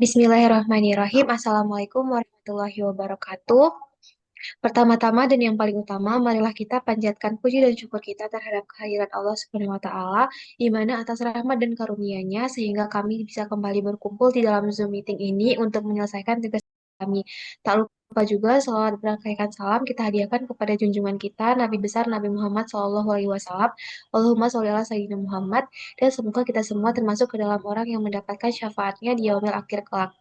Bismillahirrahmanirrahim. Assalamualaikum warahmatullahi wabarakatuh. Pertama-tama dan yang paling utama, marilah kita panjatkan puji dan syukur kita terhadap kehadirat Allah Subhanahu wa Ta'ala, di mana atas rahmat dan karunia-Nya sehingga kami bisa kembali berkumpul di dalam Zoom meeting ini untuk menyelesaikan tugas kami. Tak lupa juga selawat berangkaikan salam kita hadiahkan kepada junjungan kita Nabi besar Nabi Muhammad SAW. Allahumma sholli ala sayyidina Muhammad, dan semoga kita semua termasuk ke dalam orang yang mendapatkan syafaatnya di yaumil akhir kelak.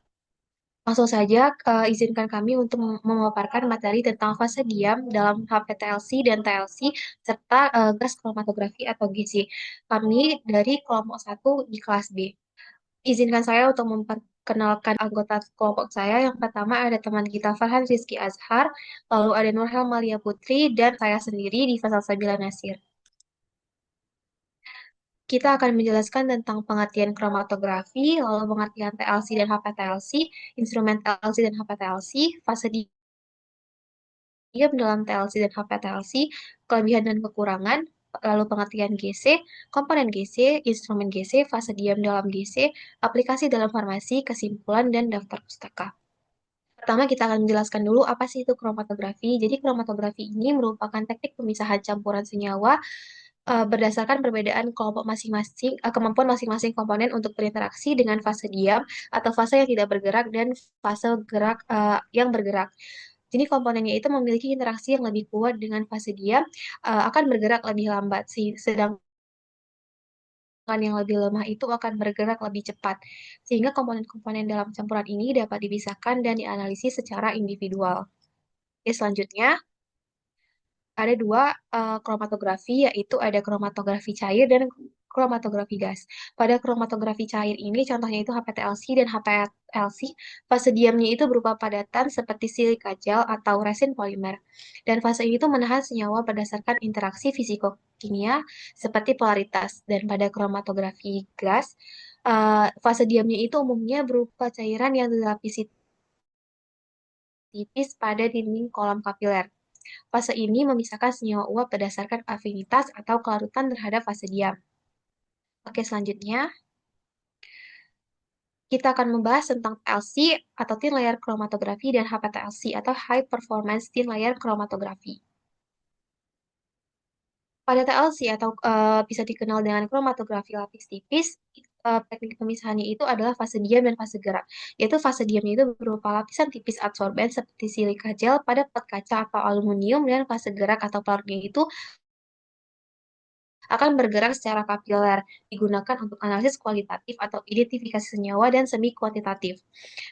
Langsung saja, izinkan kami untuk memaparkan materi tentang fase diam dalam HPTLC dan TLC, serta gas kromatografi atau GC. Kami dari kelompok 1 di kelas B. Izinkan saya untuk memperkenalkan anggota kelompok saya. Yang pertama ada teman kita Farhan Rizky Azhar, lalu ada Nurhel Malia Putri, dan saya sendiri di Fasal Sabila Nasir. Kita akan menjelaskan tentang pengertian kromatografi, lalu pengertian TLC dan HPTLC, instrumen TLC dan HPTLC, fase diam dalam TLC dan HPTLC, kelebihan dan kekurangan, lalu pengertian GC, komponen GC, instrumen GC, fase diam dalam GC, aplikasi dalam farmasi, kesimpulan, dan daftar pustaka. Pertama, kita akan menjelaskan dulu apa sih itu kromatografi. Jadi, kromatografi ini merupakan teknik pemisahan campuran senyawa berdasarkan perbedaan kelompok masing-masing, kemampuan masing-masing komponen untuk berinteraksi dengan fase diam atau fase yang tidak bergerak dan fase gerak yang bergerak. Jadi komponennya itu memiliki interaksi yang lebih kuat dengan fase diam, akan bergerak lebih lambat, sedangkan yang lebih lemah itu akan bergerak lebih cepat. Sehingga komponen-komponen dalam campuran ini dapat dipisahkan dan dianalisis secara individual. Oke, selanjutnya ada dua kromatografi, yaitu ada kromatografi cair dan kromatografi gas. Pada kromatografi cair ini, contohnya itu HPTLC dan HPLC, fase diamnya itu berupa padatan seperti silika gel atau resin polimer. Dan fase ini tuh menahan senyawa berdasarkan interaksi fisiko-kimia seperti polaritas. Dan pada kromatografi gas, fase diamnya itu umumnya berupa cairan yang dilapisi tipis pada dinding kolam kapiler. Fase ini memisahkan senyawa uap berdasarkan afinitas atau kelarutan terhadap fase diam. Oke, selanjutnya kita akan membahas tentang TLC atau Thin Layer Chromatography dan HPTLC atau High Performance Thin Layer Chromatography. Pada TLC atau bisa dikenal dengan kromatografi lapis tipis, teknik pemisahannya itu adalah fase diam dan fase gerak. Yaitu fase diamnya itu berupa lapisan tipis adsorben seperti silika gel pada plat kaca atau aluminium, dan fase gerak atau pelarutnya itu akan bergerak secara kapiler, digunakan untuk analisis kualitatif atau identifikasi senyawa dan semi kuantitatif.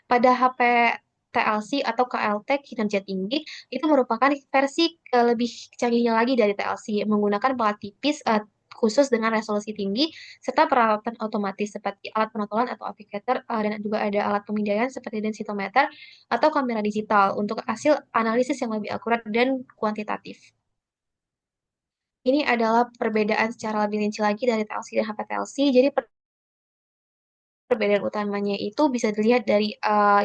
Pada HP TLC atau KLT kinerja tinggi, itu merupakan versi lebih canggihnya lagi dari TLC, menggunakan pelat tipis khusus dengan resolusi tinggi, serta peralatan otomatis seperti alat penotolan atau applicator, dan juga ada alat pemindaian seperti densitometer atau kamera digital untuk hasil analisis yang lebih akurat dan kuantitatif. Ini adalah perbedaan secara lebih rinci lagi dari TLC dan HPTLC. Jadi perbedaan utamanya itu bisa dilihat dari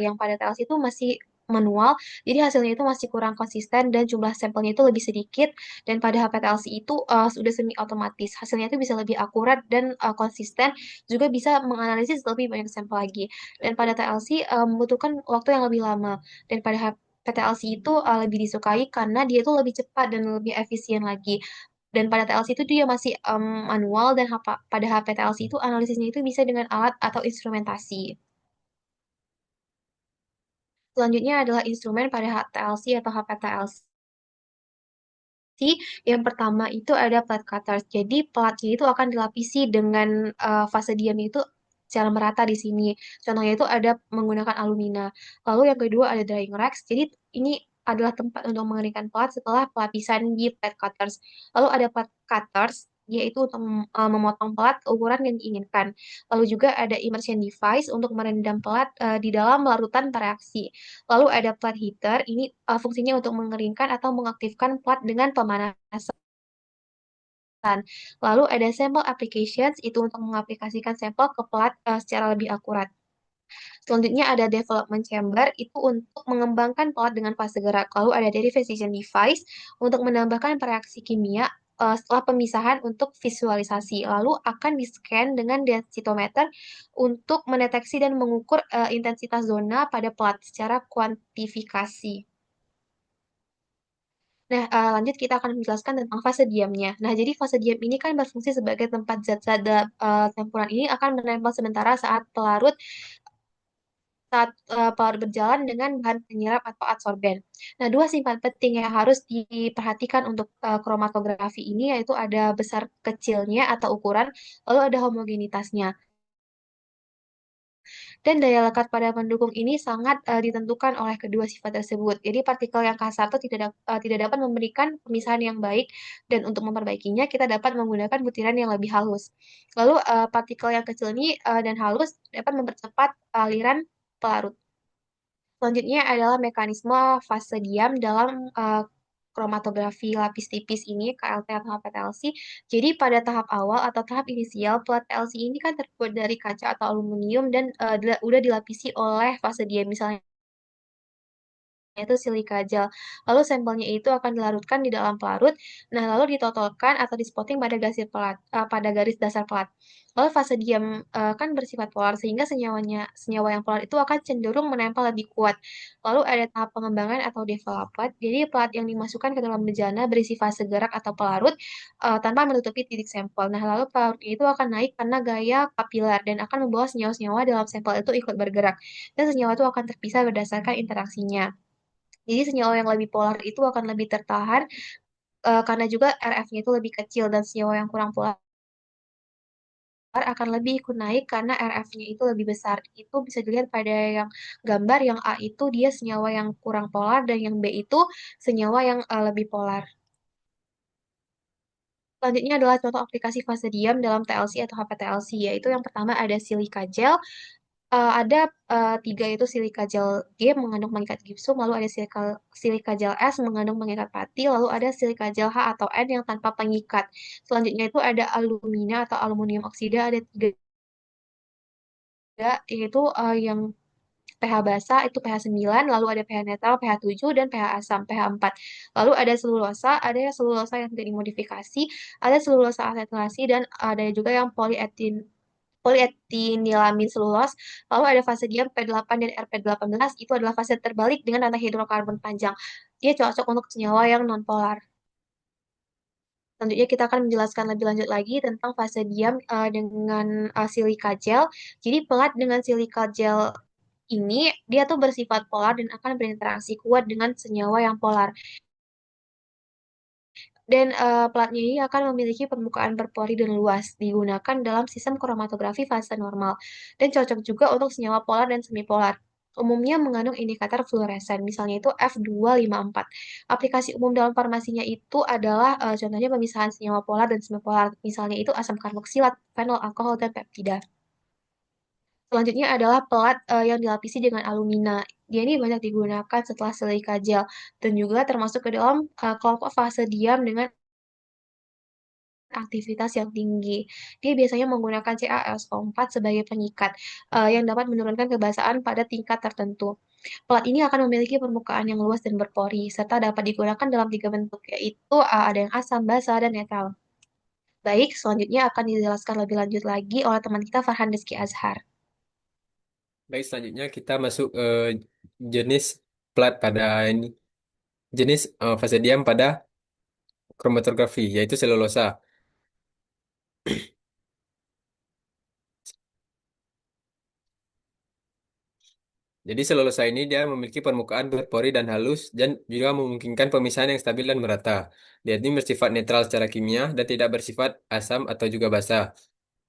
yang pada TLC itu masih manual, jadi hasilnya itu masih kurang konsisten dan jumlah sampelnya itu lebih sedikit. Dan pada HPTLC itu sudah semi otomatis, hasilnya itu bisa lebih akurat dan konsisten, juga bisa menganalisis lebih banyak sampel lagi. Dan pada TLC membutuhkan waktu yang lebih lama. Dan pada PTLC itu lebih disukai karena dia itu lebih cepat dan lebih efisien lagi. Dan pada TLC itu dia masih manual, dan pada HP TLC itu analisisnya itu bisa dengan alat atau instrumentasi. Selanjutnya adalah instrumen pada TLC atau HPTLC. Yang pertama itu ada plat cutters. Jadi platnya itu akan dilapisi dengan fase diam itu secara merata di sini. Contohnya itu ada menggunakan alumina. Lalu yang kedua ada drying racks. Jadi ini adalah tempat untuk mengeringkan plat setelah pelapisan di plat cutters. Lalu ada plat cutters, yaitu untuk memotong pelat ke ukuran yang diinginkan. Lalu juga ada immersion device untuk merendam pelat di dalam larutan reaksi. Lalu ada plat heater, ini fungsinya untuk mengeringkan atau mengaktifkan plat dengan pemanasan. Lalu ada sample applications, itu untuk mengaplikasikan sampel ke plat secara lebih akurat. Selanjutnya ada development chamber, itu untuk mengembangkan pelat dengan fase gerak. Lalu ada derivation device untuk menambahkan reaksi kimia setelah pemisahan untuk visualisasi. Lalu akan di-scan dengan densitometer untuk mendeteksi dan mengukur intensitas zona pada pelat secara kuantifikasi. Nah, lanjut kita akan menjelaskan tentang fase diamnya. Nah, jadi fase diam ini kan berfungsi sebagai tempat zat-zat campuran ini akan menempel sementara saat pelarut berjalan dengan bahan penyerap atau adsorben. Nah, dua sifat penting yang harus diperhatikan untuk kromatografi ini yaitu ada besar kecilnya atau ukuran, lalu ada homogenitasnya. Dan daya lekat pada pendukung ini sangat ditentukan oleh kedua sifat tersebut. Jadi partikel yang kasar itu tidak dapat memberikan pemisahan yang baik dan untuk memperbaikinya kita dapat menggunakan butiran yang lebih halus. Lalu partikel yang kecil ini dan halus dapat mempercepat aliran pelarut. Selanjutnya adalah mekanisme fase diam dalam kromatografi lapis tipis ini, KLT atau HPTLC. Jadi pada tahap awal atau tahap inisial, plat LC ini kan terbuat dari kaca atau aluminium dan udah dilapisi oleh fase diam. Misalnya itu silika gel. Lalu sampelnya itu akan dilarutkan di dalam pelarut. Nah, lalu ditotolkan atau dispotting pada pada garis dasar pelat. Lalu fase diam kan bersifat polar sehingga senyawa yang polar itu akan cenderung menempel lebih kuat. Lalu ada tahap pengembangan atau development. Jadi pelat yang dimasukkan ke dalam bejana berisi fase gerak atau pelarut tanpa menutupi titik sampel. Nah, lalu pelarut itu akan naik karena gaya kapiler dan akan membawa senyawa-senyawa dalam sampel itu ikut bergerak. Dan senyawa itu akan terpisah berdasarkan interaksinya. Jadi senyawa yang lebih polar itu akan lebih tertahan karena juga RF-nya itu lebih kecil dan senyawa yang kurang polar akan lebih ikut naik karena RF-nya itu lebih besar. Itu bisa dilihat pada yang gambar yang A itu dia senyawa yang kurang polar dan yang B itu senyawa yang lebih polar. Selanjutnya adalah contoh aplikasi fase diam dalam TLC atau HPTLC, yaitu yang pertama ada silika gel. Ada tiga itu silika gel G mengandung mengikat gipsum, lalu ada silika gel S mengandung mengikat pati, lalu ada silika gel H atau N yang tanpa pengikat. Selanjutnya itu ada alumina atau aluminium oksida, ada tiga yaitu yang pH basa itu pH 9, lalu ada pH netral, pH 7, dan pH asam, pH 4. Lalu ada selulosa yang tidak dimodifikasi, ada selulosa asetilasi, dan ada juga yang polietinilamin selulos. Lalu ada fase diam P8 dan RP18 itu adalah fase terbalik dengan rantai hidrokarbon panjang. Dia cocok untuk senyawa yang nonpolar. Selanjutnya kita akan menjelaskan lebih lanjut lagi tentang fase diam dengan silika gel. Jadi pelat dengan silika gel ini dia tuh bersifat polar dan akan berinteraksi kuat dengan senyawa yang polar. Dan platnya ini akan memiliki permukaan berpori dan luas, digunakan dalam sistem kromatografi fase normal, dan cocok juga untuk senyawa polar dan semipolar. Umumnya mengandung indikator fluoresen, misalnya itu F254. Aplikasi umum dalam farmasinya itu adalah contohnya pemisahan senyawa polar dan semipolar, misalnya itu asam karboksilat, fenol, alkohol, dan peptida. Selanjutnya adalah pelat yang dilapisi dengan alumina. Dia ini banyak digunakan setelah silika gel dan juga termasuk ke dalam kelompok fase diam dengan aktivitas yang tinggi. Dia biasanya menggunakan CaSO4 sebagai pengikat yang dapat menurunkan kebasaan pada tingkat tertentu. Pelat ini akan memiliki permukaan yang luas dan berpori, serta dapat digunakan dalam tiga bentuk, yaitu ada yang asam, basa, dan netral. Baik, selanjutnya akan dijelaskan lebih lanjut lagi oleh teman kita Farhan Rizky Azhar. Baik, selanjutnya kita masuk jenis plat pada ini. Jenis fase diam pada kromatografi, yaitu selulosa. Jadi selulosa ini dia memiliki permukaan berpori dan halus dan juga memungkinkan pemisahan yang stabil dan merata. Dia ini bersifat netral secara kimia dan tidak bersifat asam atau juga basa.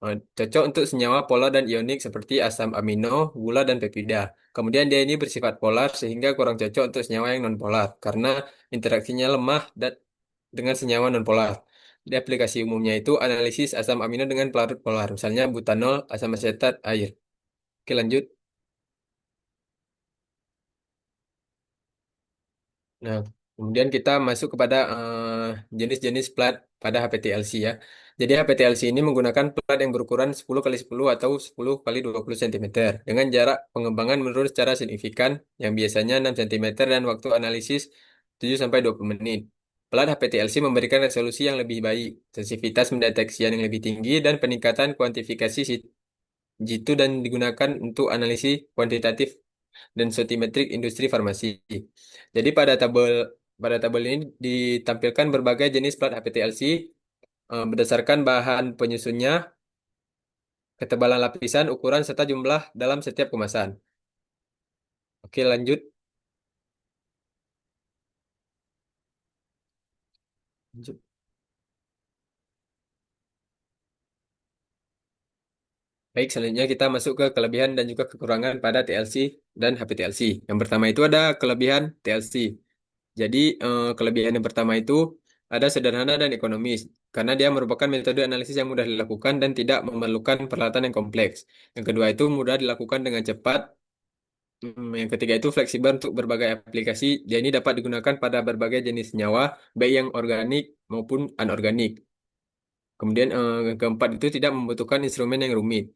Cocok untuk senyawa polar dan ionik seperti asam amino, gula, dan peptida. Kemudian dia ini bersifat polar sehingga kurang cocok untuk senyawa yang non-polar karena interaksinya lemah dan dengan senyawa non-polar. Di aplikasi umumnya itu analisis asam amino dengan pelarut polar, misalnya butanol, asam asetat, air. Oke, lanjut. Nah, kemudian kita masuk kepada jenis-jenis plat pada HPTLC ya. Jadi HPTLC ini menggunakan plat yang berukuran 10 kali 10 atau 10 kali 20 cm dengan jarak pengembangan menurun secara signifikan yang biasanya 6 cm dan waktu analisis 7 sampai 20 menit. Plat HPTLC memberikan resolusi yang lebih baik, sensitivitas pendeteksian yang lebih tinggi, dan peningkatan kuantifikasi jitu dan digunakan untuk analisis kuantitatif dan sotimetrik industri farmasi. Jadi pada tabel ini ditampilkan berbagai jenis plat HPTLC berdasarkan bahan penyusunnya, ketebalan lapisan, ukuran, serta jumlah dalam setiap kemasan. Oke, lanjut. Lanjut. Baik, selanjutnya kita masuk ke kelebihan dan juga kekurangan pada TLC dan HPTLC. Yang pertama itu ada kelebihan TLC. Jadi, kelebihan yang pertama itu ada sederhana dan ekonomis, karena dia merupakan metode analisis yang mudah dilakukan dan tidak memerlukan peralatan yang kompleks. Yang kedua itu mudah dilakukan dengan cepat. Yang ketiga itu fleksibel untuk berbagai aplikasi. Dia ini dapat digunakan pada berbagai jenis senyawa, baik yang organik maupun anorganik. Kemudian yang keempat itu tidak membutuhkan instrumen yang rumit.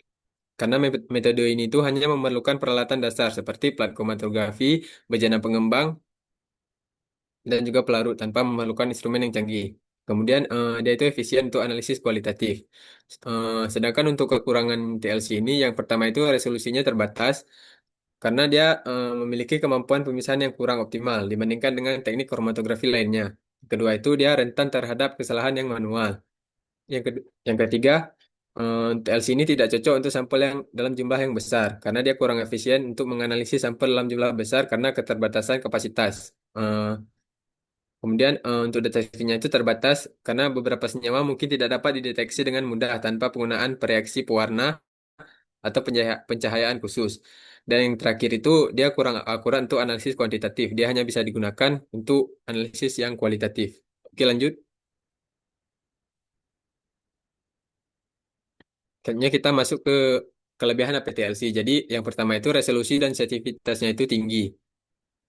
Karena metode ini itu hanya memerlukan peralatan dasar seperti plat kromatografi, bejana pengembang, dan juga pelarut tanpa memerlukan instrumen yang canggih. Kemudian dia itu efisien untuk analisis kualitatif. Sedangkan untuk kekurangan TLC ini, yang pertama itu resolusinya terbatas karena dia memiliki kemampuan pemisahan yang kurang optimal dibandingkan dengan teknik kromatografi lainnya. Kedua itu dia rentan terhadap kesalahan yang manual. Yang ketiga, TLC ini tidak cocok untuk sampel yang dalam jumlah yang besar karena dia kurang efisien untuk menganalisis sampel dalam jumlah besar karena keterbatasan kapasitas. Eh, Kemudian untuk deteksinya itu terbatas karena beberapa senyawa mungkin tidak dapat dideteksi dengan mudah tanpa penggunaan pereaksi pewarna atau pencahayaan khusus. Dan yang terakhir itu dia kurang akurat untuk analisis kuantitatif. Dia hanya bisa digunakan untuk analisis yang kualitatif. Oke, lanjut. Selanjutnya kita masuk ke kelebihan APTLC. Jadi yang pertama itu resolusi dan sensitivitasnya itu tinggi.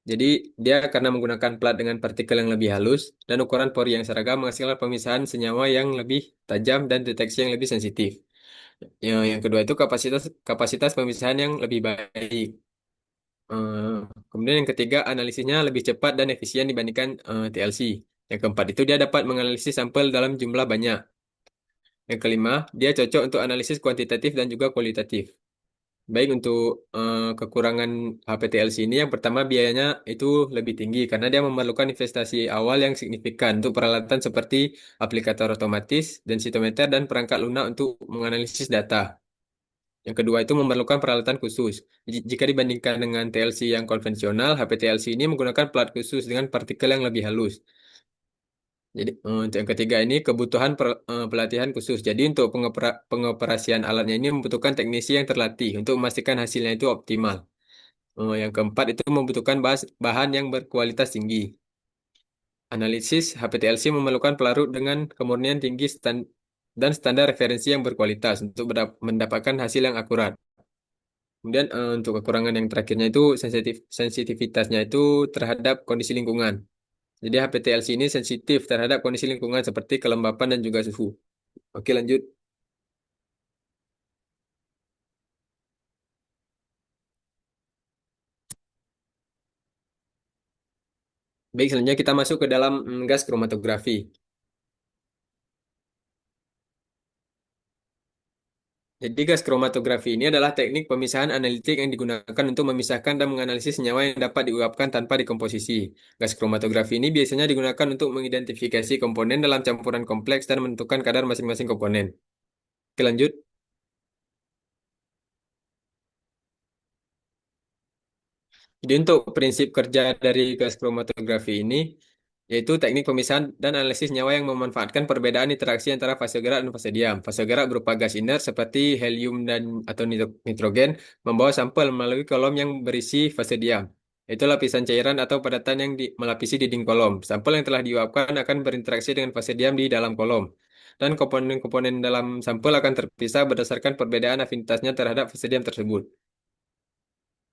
Jadi dia karena menggunakan plat dengan partikel yang lebih halus dan ukuran pori yang seragam menghasilkan pemisahan senyawa yang lebih tajam dan deteksi yang lebih sensitif. Yang kedua itu kapasitas kapasitas pemisahan yang lebih baik. Eh, Kemudian yang ketiga analisisnya lebih cepat dan efisien dibandingkan TLC. Yang keempat itu dia dapat menganalisis sampel dalam jumlah banyak. Yang kelima, dia cocok untuk analisis kuantitatif dan juga kualitatif. Baik untuk kekurangan HPTLC ini, yang pertama biayanya itu lebih tinggi karena dia memerlukan investasi awal yang signifikan untuk peralatan seperti aplikator otomatis, densitometer, dan perangkat lunak untuk menganalisis data. Yang kedua itu memerlukan peralatan khusus. Jika dibandingkan dengan TLC yang konvensional, HPTLC ini menggunakan plat khusus dengan partikel yang lebih halus. Jadi untuk yang ketiga ini kebutuhan pelatihan khusus. Jadi untuk pengoperasian alatnya ini membutuhkan teknisi yang terlatih untuk memastikan hasilnya itu optimal. Yang keempat itu membutuhkan bahan yang berkualitas tinggi. Analisis HPTLC memerlukan pelarut dengan kemurnian tinggi dan standar referensi yang berkualitas untuk mendapatkan hasil yang akurat. Kemudian untuk kekurangan yang terakhirnya itu sensitivitasnya itu terhadap kondisi lingkungan. Jadi HPTLC ini sensitif terhadap kondisi lingkungan seperti kelembapan dan juga suhu. Oke, lanjut. Baik, selanjutnya kita masuk ke dalam gas kromatografi. Jadi gas kromatografi ini adalah teknik pemisahan analitik yang digunakan untuk memisahkan dan menganalisis senyawa yang dapat diuapkan tanpa dekomposisi. Gas kromatografi ini biasanya digunakan untuk mengidentifikasi komponen dalam campuran kompleks dan menentukan kadar masing-masing komponen. Oke, lanjut. Jadi untuk prinsip kerja dari gas kromatografi ini, yaitu teknik pemisahan dan analisis nyawa yang memanfaatkan perbedaan interaksi antara fase gerak dan fase diam. Fase gerak berupa gas inert seperti helium dan atau nitrogen membawa sampel melalui kolom yang berisi fase diam. Itu lapisan cairan atau padatan yang melapisi dinding kolom. Sampel yang telah diuapkan akan berinteraksi dengan fase diam di dalam kolom. Dan komponen-komponen dalam sampel akan terpisah berdasarkan perbedaan afinitasnya terhadap fase diam tersebut.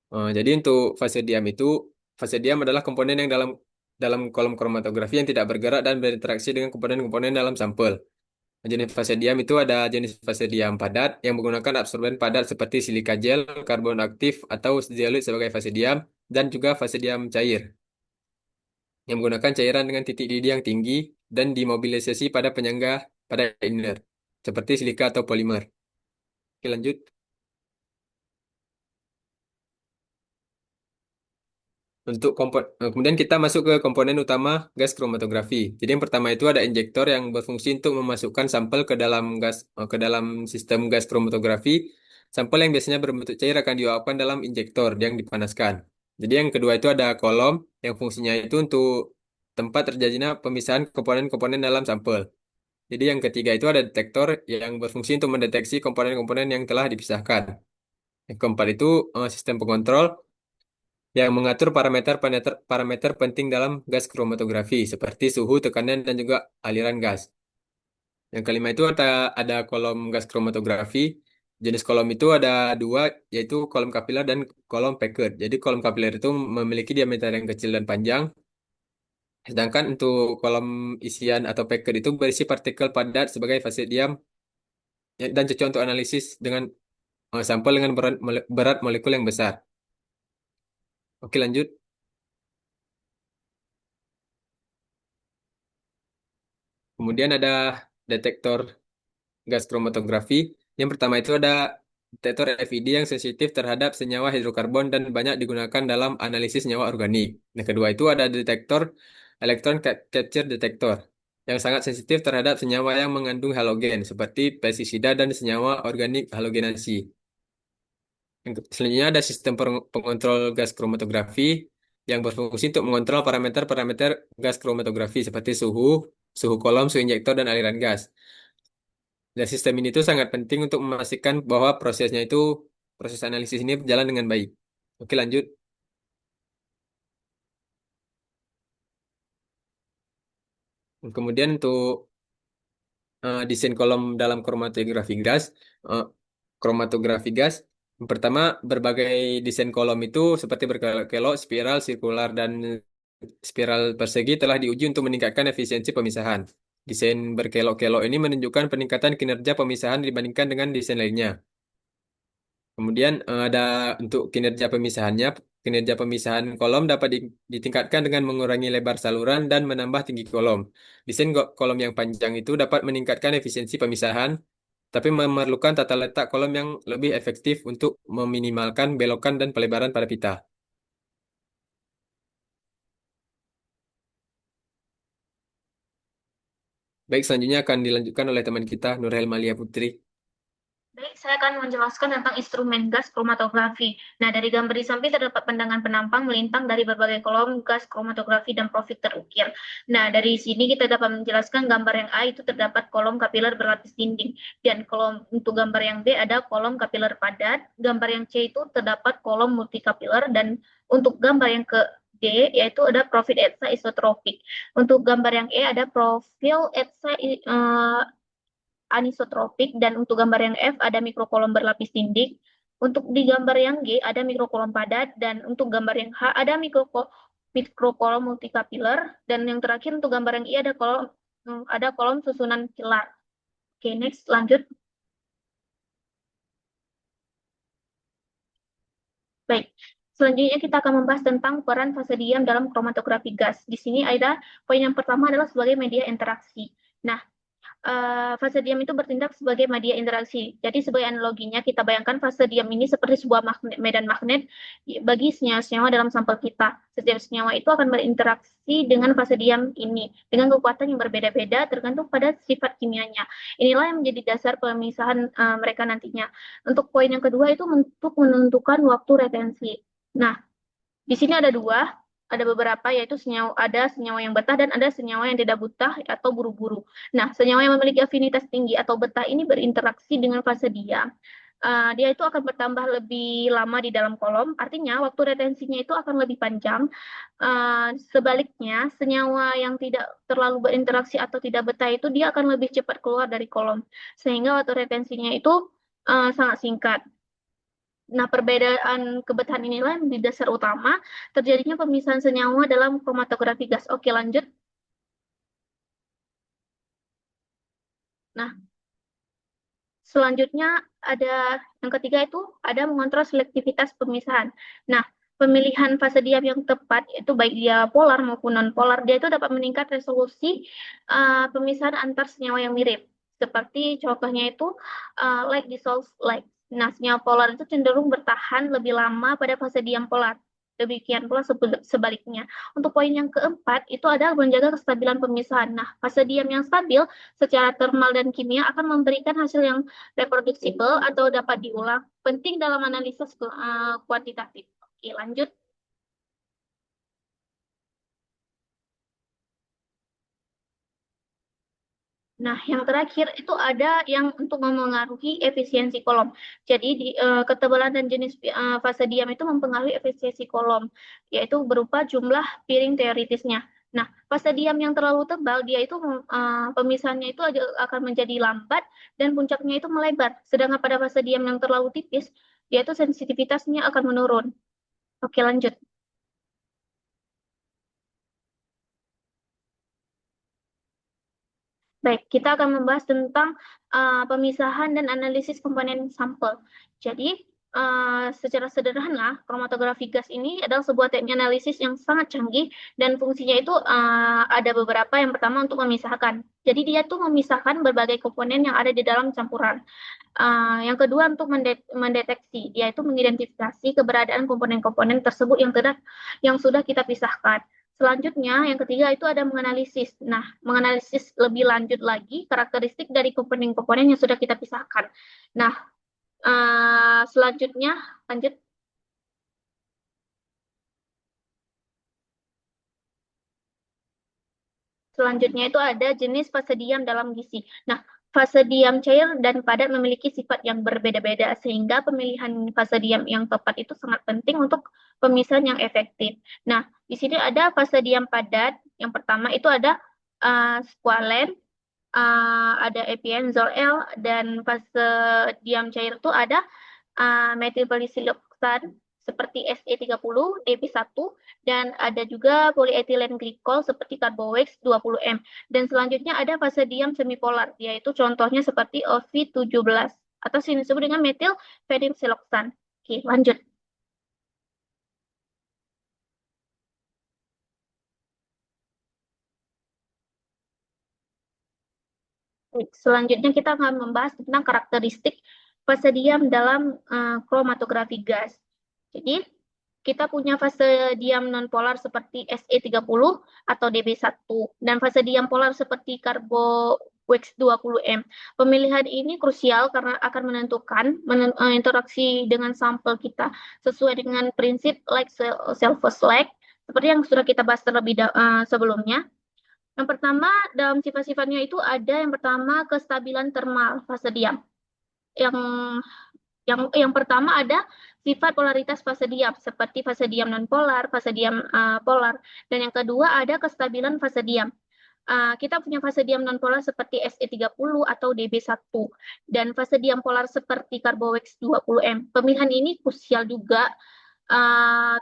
Jadi untuk fase diam adalah komponen yang dalam dalam kolom kromatografi yang tidak bergerak dan berinteraksi dengan komponen-komponen dalam sampel. Jenis fase diam itu ada jenis fase diam padat yang menggunakan absorben padat seperti silika gel, karbon aktif, atau zeolit sebagai fase diam, dan juga fase diam cair yang menggunakan cairan dengan titik didih yang tinggi dan dimobilisasi pada penyangga pada inert seperti silika atau polimer. Oke, lanjut. Kemudian kita masuk ke komponen utama gas kromatografi. Jadi yang pertama itu ada injektor yang berfungsi untuk memasukkan sampel ke dalam sistem gas kromatografi. Sampel yang biasanya berbentuk cair akan diuapkan dalam injektor yang dipanaskan. Jadi yang kedua itu ada kolom yang fungsinya itu untuk tempat terjadinya pemisahan komponen-komponen dalam sampel. Jadi yang ketiga itu ada detektor yang berfungsi untuk mendeteksi komponen-komponen yang telah dipisahkan. Yang keempat itu sistem pengontrol yang mengatur parameter penting dalam gas kromatografi seperti suhu, tekanan, dan juga aliran gas. Yang kelima itu ada kolom gas kromatografi. Jenis kolom itu ada dua, yaitu kolom kapiler dan kolom packard. Jadi kolom kapiler itu memiliki diameter yang kecil dan panjang, sedangkan untuk kolom isian atau packard itu berisi partikel padat sebagai fase diam dan cocok untuk analisis dengan sampel dengan berat molekul yang besar. Oke, lanjut. Kemudian ada detektor gas kromatografi. Yang pertama itu ada detektor FID yang sensitif terhadap senyawa hidrokarbon dan banyak digunakan dalam analisis senyawa organik. Yang kedua itu ada detektor capture detector yang sangat sensitif terhadap senyawa yang mengandung halogen seperti pestisida dan senyawa organik halogenasi. Selanjutnya ada sistem pengontrol gas kromatografi yang berfungsi untuk mengontrol parameter-parameter gas kromatografi seperti suhu, suhu kolom, suhu injektor, dan aliran gas. Dan sistem ini tuh sangat penting untuk memastikan bahwa proses analisis ini berjalan dengan baik. Oke, lanjut. Kemudian untuk desain kolom dalam eh, kromatografi gas, yang pertama berbagai desain kolom itu seperti berkelok, spiral, sirkular, dan spiral persegi telah diuji untuk meningkatkan efisiensi pemisahan. Desain berkelok-kelok ini menunjukkan peningkatan kinerja pemisahan dibandingkan dengan desain lainnya. Kemudian ada untuk kinerja pemisahan kolom dapat ditingkatkan dengan mengurangi lebar saluran dan menambah tinggi kolom. Desain kolom yang panjang itu dapat meningkatkan efisiensi pemisahan, tapi memerlukan tata letak kolom yang lebih efektif untuk meminimalkan belokan dan pelebaran pada pita. Baik, selanjutnya akan dilanjutkan oleh teman kita, Nur Helmalia Putri. Baik, saya akan menjelaskan tentang instrumen gas kromatografi. Nah, dari gambar di samping terdapat pandangan penampang melintang dari berbagai kolom gas kromatografi dan profil terukir. Nah, dari sini kita dapat menjelaskan gambar yang A itu terdapat kolom kapiler berlapis dinding. Dan kolom untuk gambar yang B ada kolom kapiler padat. Gambar yang C itu terdapat kolom multikapiler. Dan untuk gambar yang ke D yaitu ada profil etsa isotropik. Untuk gambar yang E ada profil etsa anisotropik, dan untuk gambar yang F ada mikrokolom berlapis dinding. Untuk di gambar yang G ada mikrokolom padat, dan untuk gambar yang H ada mikrokolom multikapiler, dan yang terakhir untuk gambar yang I ada kolom susunan pilar. Oke, next lanjut. Baik, selanjutnya kita akan membahas tentang peran fase diam dalam kromatografi gas. Di sini ada poin yang pertama adalah sebagai media interaksi. Nah, fase diam itu bertindak sebagai media interaksi. Jadi sebagai analoginya kita bayangkan fase diam ini seperti sebuah medan magnet bagi senyawa-senyawa dalam sampel kita. Setiap senyawa itu akan berinteraksi dengan fase diam ini dengan kekuatan yang berbeda-beda tergantung pada sifat kimianya. Inilah yang menjadi dasar pemisahan mereka nantinya. Untuk poin yang kedua itu untuk menentukan waktu retensi. Nah, di sini ada dua, ada beberapa, yaitu ada senyawa yang betah dan ada senyawa yang tidak betah atau buru-buru. Nah, senyawa yang memiliki afinitas tinggi atau betah ini berinteraksi dengan fase diam. Dia itu akan bertambah lebih lama di dalam kolom, artinya waktu retensinya itu akan lebih panjang. Sebaliknya, senyawa yang tidak terlalu berinteraksi atau tidak betah itu dia akan lebih cepat keluar dari kolom, sehingga waktu retensinya itu sangat singkat. Nah, perbedaan kebetahan inilah yang menjadi dasar utama terjadinya pemisahan senyawa dalam kromatografi gas. Oke, lanjut. Nah, selanjutnya ada yang ketiga itu ada mengontrol selektivitas pemisahan. Nah, pemilihan fase diam yang tepat itu baik dia polar maupun non polar dia itu dapat meningkat resolusi pemisahan antar senyawa yang mirip. Seperti contohnya itu like dissolves like. Nah, senyawa polar itu cenderung bertahan lebih lama pada fase diam polar. Demikian pula sebaliknya. Untuk poin yang keempat, itu adalah menjaga kestabilan pemisahan. Nah, fase diam yang stabil secara termal dan kimia akan memberikan hasil yang reproducible atau dapat diulang. Penting dalam analisis kuantitatif. Oke, lanjut. Nah, yang terakhir itu ada yang untuk memengaruhi efisiensi kolom. Jadi ketebalan dan jenis fase diam itu mempengaruhi efisiensi kolom, yaitu berupa jumlah piring teoritisnya. Nah, fase diam yang terlalu tebal dia itu pemisahannya itu akan menjadi lambat dan puncaknya itu melebar. Sedangkan pada fase diam yang terlalu tipis, dia itu sensitivitasnya akan menurun. Oke, lanjut. Baik, kita akan membahas tentang pemisahan dan analisis komponen sampel. Jadi, secara sederhana, kromatografi gas ini adalah sebuah teknik analisis yang sangat canggih dan fungsinya itu ada beberapa. Yang pertama untuk memisahkan. Jadi dia tuh memisahkan berbagai komponen yang ada di dalam campuran. Yang kedua untuk mendeteksi, yaitu mengidentifikasi keberadaan komponen-komponen tersebut yang sudah kita pisahkan. Selanjutnya, yang ketiga itu ada menganalisis. Nah, menganalisis lebih lanjut lagi karakteristik dari komponen-komponen yang sudah kita pisahkan. Nah, selanjutnya lanjut. Selanjutnya itu ada jenis fase diam dalam gizi. Nah, fase diam cair dan padat memiliki sifat yang berbeda-beda, sehingga pemilihan fase diam yang tepat itu sangat penting untuk pemisahan yang efektif. Nah, di sini ada fase diam padat. Yang pertama itu ada squalene, ada epinenzol L, dan fase diam cair itu ada metilperisiloksan seperti Se30, DP1, dan ada juga polyethylene glycol seperti Carbowex 20M. Dan selanjutnya ada fase diam semipolar, yaitu contohnya seperti OV17 atau sini disebut dengan metil fenilsiloksan. Oke, lanjut. Selanjutnya kita akan membahas tentang karakteristik fase diam dalam kromatografi gas. Jadi, kita punya fase diam nonpolar seperti Se30 atau Db1 dan fase diam polar seperti Carbowex 20M. Pemilihan ini krusial karena akan menentukan interaksi dengan sampel kita sesuai dengan prinsip like self like seperti yang sudah kita bahas terlebih sebelumnya. Yang pertama, dalam sifat-sifatnya itu ada yang pertama kestabilan termal fase diam. Yang yang pertama ada sifat polaritas fase diam seperti fase diam nonpolar, fase diam polar, dan yang kedua ada kestabilan fase diam. Kita punya fase diam nonpolar seperti Se30 atau Db1 dan fase diam polar seperti Carbowex 20M. Pemilihan ini krusial juga.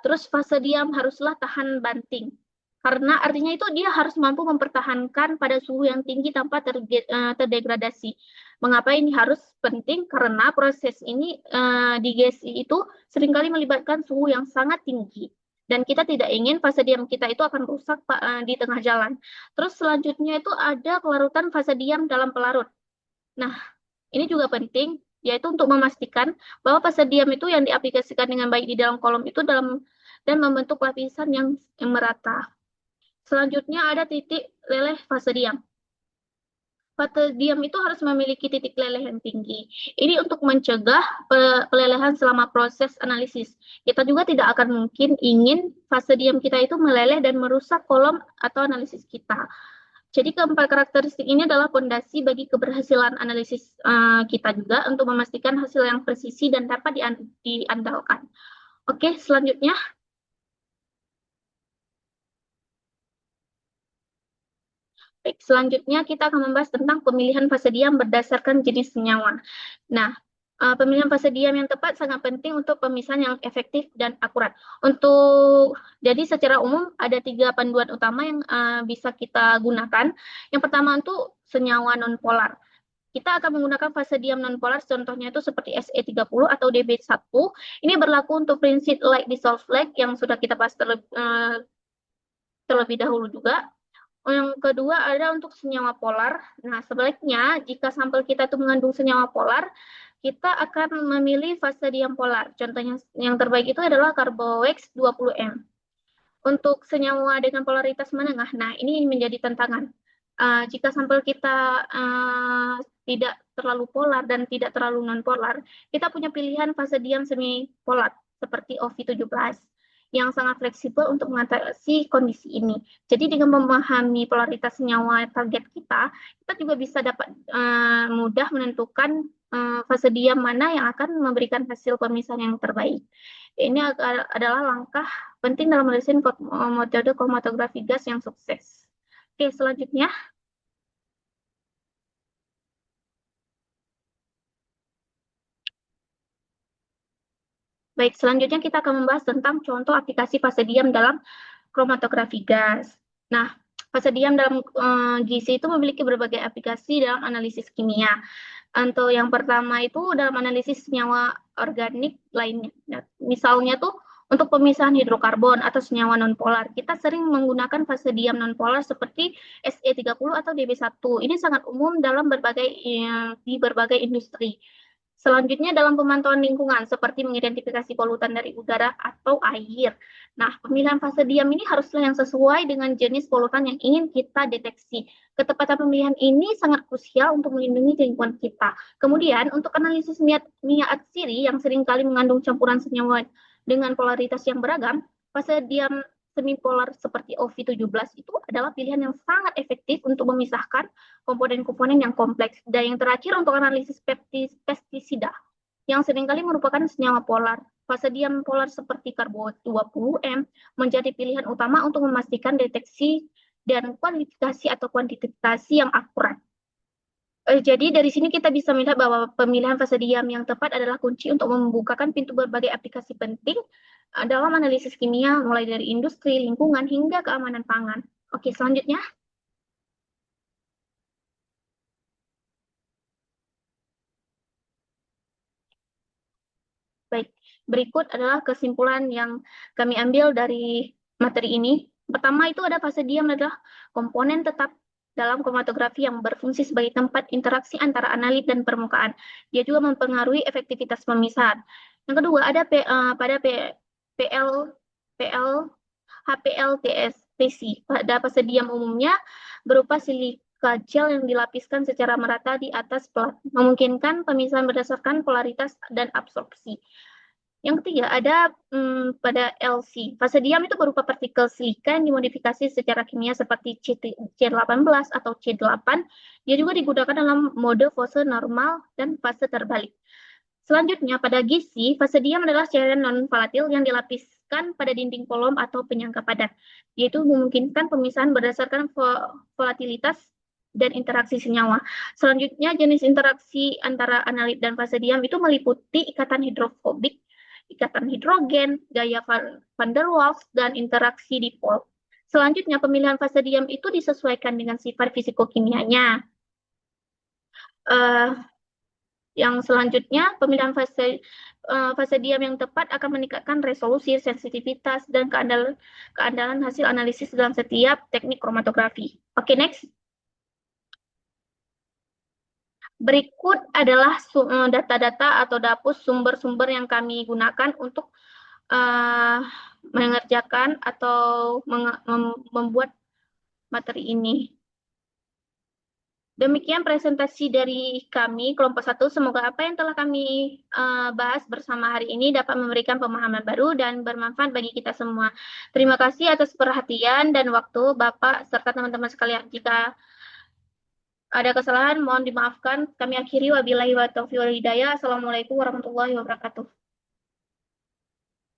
Terus fase diam haruslah tahan banting. Karena artinya itu dia harus mampu mempertahankan pada suhu yang tinggi tanpa terdegradasi. Mengapa ini harus penting? Karena proses ini di GSI itu seringkali melibatkan suhu yang sangat tinggi. Dan kita tidak ingin fase diam kita itu akan rusak di tengah jalan. Terus selanjutnya itu ada kelarutan fase diam dalam pelarut. Nah, ini juga penting, yaitu untuk memastikan bahwa fase diam itu yang diaplikasikan dengan baik di dalam kolom itu dan membentuk lapisan yang merata. Selanjutnya ada titik leleh fase diam. Fase diam itu harus memiliki titik leleh yang tinggi. Ini untuk mencegah pelelehan selama proses analisis. Kita juga tidak akan mungkin ingin fase diam kita itu meleleh dan merusak kolom atau analisis kita. Jadi keempat karakteristik ini adalah fondasi bagi keberhasilan analisis kita juga untuk memastikan hasil yang presisi dan dapat diandalkan. Oke, selanjutnya. Baik, selanjutnya kita akan membahas tentang pemilihan fase diam berdasarkan jenis senyawa. Nah, pemilihan fase diam yang tepat sangat penting untuk pemisahan yang efektif dan akurat. Jadi secara umum ada 3 panduan utama yang bisa kita gunakan. Yang pertama untuk senyawa nonpolar. kita akan menggunakan fase diam nonpolar, contohnya itu seperti Se30 atau Db1. Ini berlaku untuk prinsip like dissolve like yang sudah kita bahas terlebih dahulu juga. Yang kedua ada untuk senyawa polar. Nah, sebaliknya jika sampel kita itu mengandung senyawa polar, kita akan memilih fase diam polar. Contohnya yang terbaik itu adalah Carbox 20M. Untuk senyawa dengan polaritas menengah, nah ini menjadi tantangan. Jika sampel kita tidak terlalu polar dan tidak terlalu non-polar, kita punya pilihan fase diam semi polar seperti OV17 yang sangat fleksibel untuk mengatasi kondisi ini. Jadi dengan memahami polaritas senyawa target kita juga bisa dapat mudah menentukan fase diam mana yang akan memberikan hasil pemisahan yang terbaik. Ini adalah langkah penting dalam mendesain metode kromatografi gas yang sukses. Oke, selanjutnya. Baik, selanjutnya kita akan membahas tentang contoh aplikasi fase diam dalam kromatografi gas. Nah, fase diam dalam GC itu memiliki berbagai aplikasi dalam analisis kimia. Untuk yang pertama itu dalam analisis senyawa organik lainnya. Nah, misalnya tuh untuk pemisahan hidrokarbon atau senyawa nonpolar, kita sering menggunakan fase diam nonpolar seperti Se30 atau Db1. Ini sangat umum dalam di berbagai industri. Selanjutnya dalam pemantauan lingkungan, seperti mengidentifikasi polutan dari udara atau air. Nah, pemilihan fase diam ini haruslah yang sesuai dengan jenis polutan yang ingin kita deteksi. Ketepatan pemilihan ini sangat krusial untuk melindungi lingkungan kita. Kemudian, untuk analisis minyak atsiri yang seringkali mengandung campuran senyawa dengan polaritas yang beragam, fase diam semipolar seperti OV17 itu adalah pilihan yang sangat efektif untuk memisahkan komponen-komponen yang kompleks. Dan yang terakhir untuk analisis pestisida yang seringkali merupakan senyawa polar. Fase diam polar seperti Carbo 20M menjadi pilihan utama untuk memastikan deteksi dan kualifikasi atau kuantifikasi yang akurat. Jadi dari sini kita bisa melihat bahwa pemilihan fase diam yang tepat adalah kunci untuk membukakan pintu berbagai aplikasi penting dalam analisis kimia, mulai dari industri, lingkungan, hingga keamanan pangan. Oke, selanjutnya. Baik, berikut adalah kesimpulan yang kami ambil dari materi ini. Pertama itu ada fase diam adalah komponen tetap dalam kromatografi yang berfungsi sebagai tempat interaksi antara analit dan permukaan. Dia juga mempengaruhi efektivitas pemisahan. Yang kedua ada pada PL HPLTS-PC. Pada fase diam umumnya berupa silika gel yang dilapiskan secara merata di atas plat, memungkinkan pemisahan berdasarkan polaritas dan absorpsi. Yang ketiga ada pada LC. Fase diam itu berupa partikel silika yang dimodifikasi secara kimia seperti C18 atau C8. Dia juga digunakan dalam mode fase normal dan fase terbalik. Selanjutnya pada GC, fase diam adalah cairan non-volatil yang dilapiskan pada dinding kolom atau penyangga padat. Yaitu memungkinkan pemisahan berdasarkan volatilitas dan interaksi senyawa. Selanjutnya jenis interaksi antara analit dan fase diam itu meliputi ikatan hidrofobik, ikatan hidrogen, gaya van der Waals, dan interaksi dipol. Selanjutnya, pemilihan fase diam itu disesuaikan dengan sifat fisikokimianya. Yang selanjutnya, pemilihan fase diam yang tepat akan meningkatkan resolusi, sensitivitas, dan keandalan hasil analisis dalam setiap teknik kromatografi. Oke, next. Berikut adalah data-data atau dapus sumber-sumber yang kami gunakan untuk mengerjakan atau membuat materi ini. Demikian presentasi dari kami, kelompok 1. Semoga apa yang telah kami bahas bersama hari ini dapat memberikan pemahaman baru dan bermanfaat bagi kita semua. Terima kasih atas perhatian dan waktu Bapak serta teman-teman sekalian. Jika ada kesalahan, mohon dimaafkan. Kami akhiri. Wabillahi wa taufiq wal hidayah. Assalamualaikum warahmatullahi wabarakatuh.